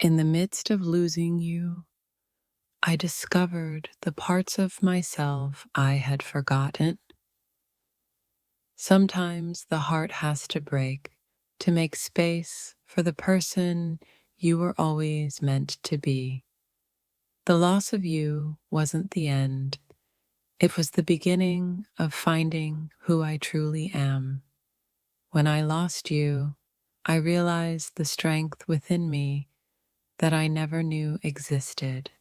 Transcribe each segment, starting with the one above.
In the midst of losing you, I discovered the parts of myself I had forgotten. Sometimes the heart has to break to make space for the person you were always meant to be. The loss of you wasn't the end. It was the beginning of finding who I truly am. When I lost you, I realized the strength within me that I never knew existed.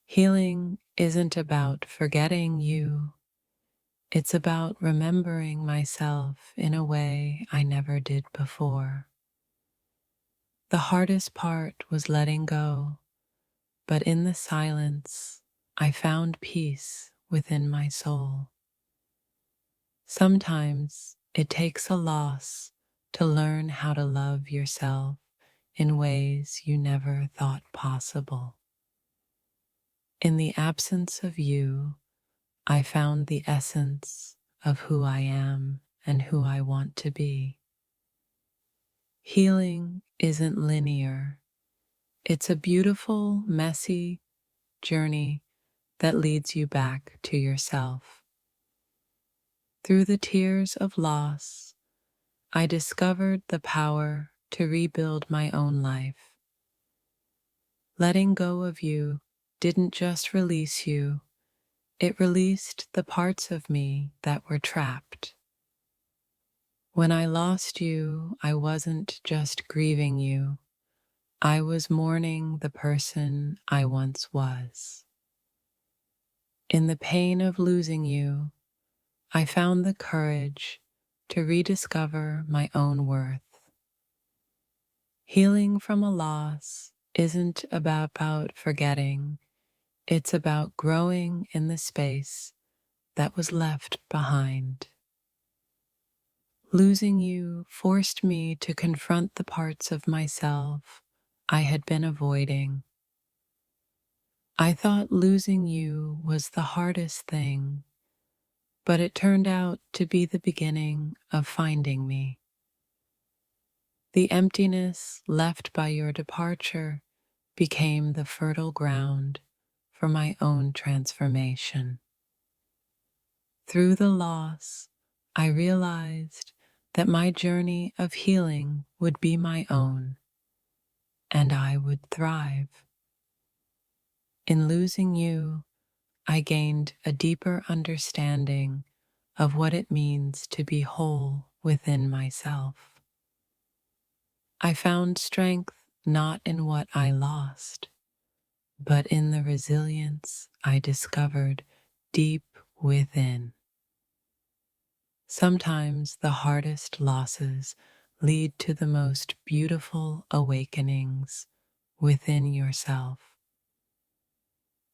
Healing isn't about forgetting you. It's about remembering myself in a way I never did before. The hardest part was letting go, but in the silence, I found peace within my soul. Sometimes it takes a loss to learn how to love yourself in ways you never thought possible. In the absence of you, I found the essence of who I am and who I want to be. Healing isn't linear. It's a beautiful, messy journey that leads you back to yourself. Through the tears of loss, I discovered the power to rebuild my own life. Letting go of you didn't just release you, it released the parts of me that were trapped. When I lost you, I wasn't just grieving you. I was mourning the person I once was. In the pain of losing you, I found the courage to rediscover my own worth. Healing from a loss isn't about forgetting, it's about growing in the space that was left behind. Losing you forced me to confront the parts of myself I had been avoiding. I thought losing you was the hardest thing, but it turned out to be the beginning of finding me. The emptiness left by your departure became the fertile ground for my own transformation. Through the loss, I realized that my journey of healing would be my own, and I would thrive. In losing you, I gained a deeper understanding of what it means to be whole within myself. I found strength not in what I lost, but in the resilience I discovered deep within. Sometimes the hardest losses lead to the most beautiful awakenings within yourself.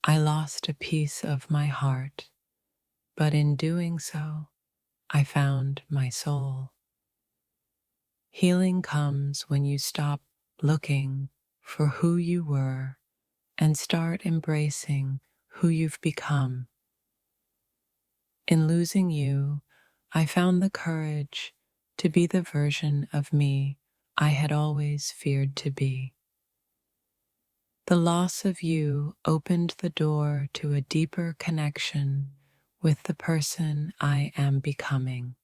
I lost a piece of my heart, but in doing so, I found my soul. Healing comes when you stop looking for who you were and start embracing who you've become. In losing you, I found the courage to be the version of me I had always feared to be. The loss of you opened the door to a deeper connection with the person I am becoming.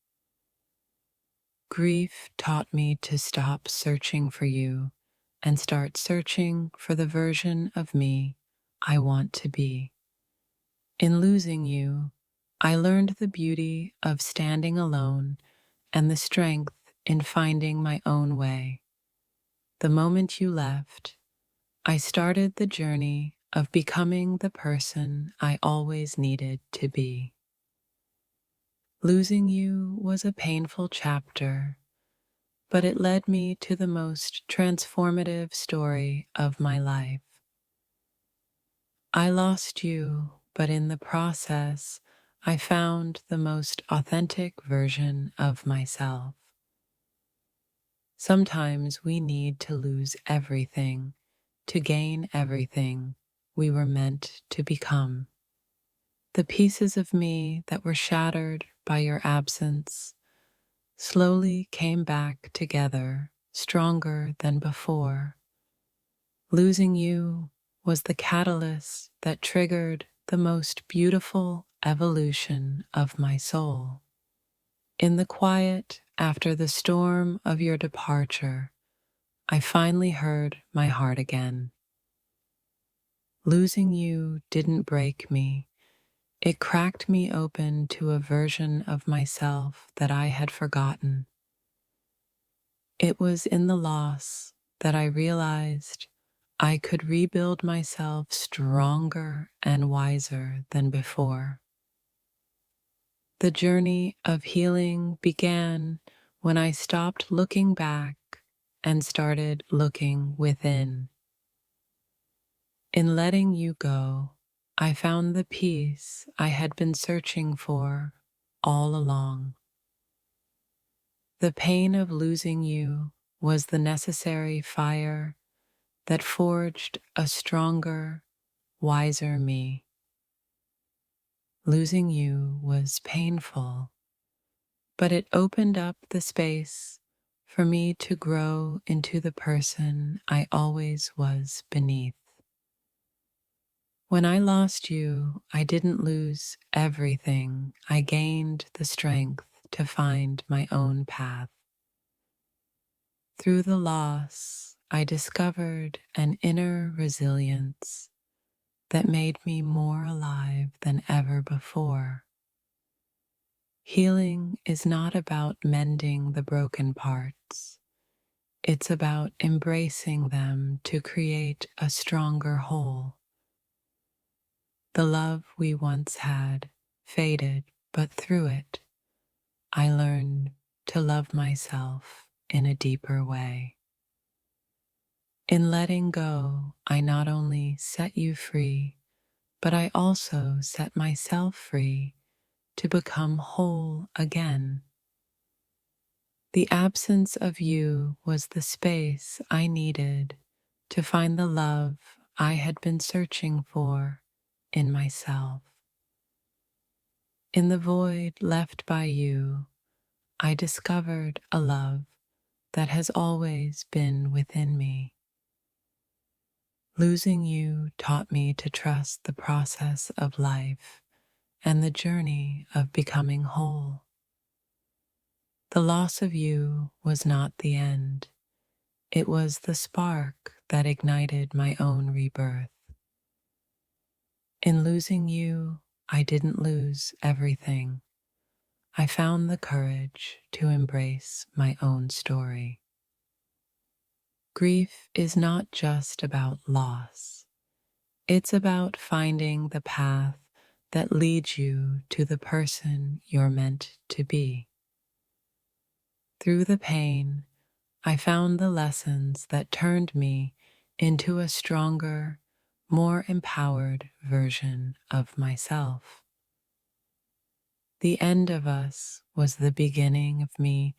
Grief taught me to stop searching for you and start searching for the version of me I want to be. In losing you, I learned the beauty of standing alone and the strength in finding my own way. The moment you left, I started the journey of becoming the person I always needed to be. Losing you was a painful chapter, but it led me to the most transformative story of my life. I lost you, but in the process, I found the most authentic version of myself. Sometimes we need to lose everything to gain everything we were meant to become. The pieces of me that were shattered by your absence slowly came back together, stronger than before. Losing you was the catalyst that triggered the most beautiful evolution of my soul. In the quiet after the storm of your departure, I finally heard my heart again. Losing you didn't break me. It cracked me open to a version of myself that I had forgotten. It was in the loss that I realized I could rebuild myself stronger and wiser than before. The journey of healing began when I stopped looking back and started looking within. In letting you go, I found the peace I had been searching for all along. The pain of losing you was the necessary fire that forged a stronger, wiser me. Losing you was painful, but it opened up the space for me to grow into the person I always was beneath. When I lost you, I didn't lose everything. I gained the strength to find my own path. Through the loss, I discovered an inner resilience that made me more alive than ever before. Healing is not about mending the broken parts. It's about embracing them to create a stronger whole. The love we once had faded, but through it, I learned to love myself in a deeper way. In letting go, I not only set you free, but I also set myself free to become whole again. The absence of you was the space I needed to find the love I had been searching for in myself. In the void left by you, I discovered a love that has always been within me. Losing you taught me to trust the process of life and the journey of becoming whole. The loss of you was not the end. It was the spark that ignited my own rebirth. In losing you, I didn't lose everything. I found the courage to embrace my own story. Grief is not just about loss. It's about finding the path that leads you to the person you're meant to be. Through the pain, I found the lessons that turned me into a stronger, more empowered version of myself. The end of us was the beginning of me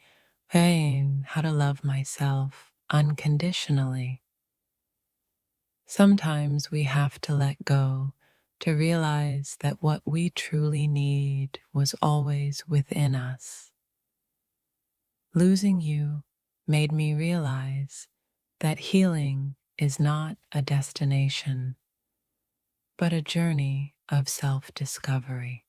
learning how to love myself unconditionally. Sometimes we have to let go to realize that what we truly need was always within us. Losing you made me realize that healing is not a destination, but a journey of self-discovery.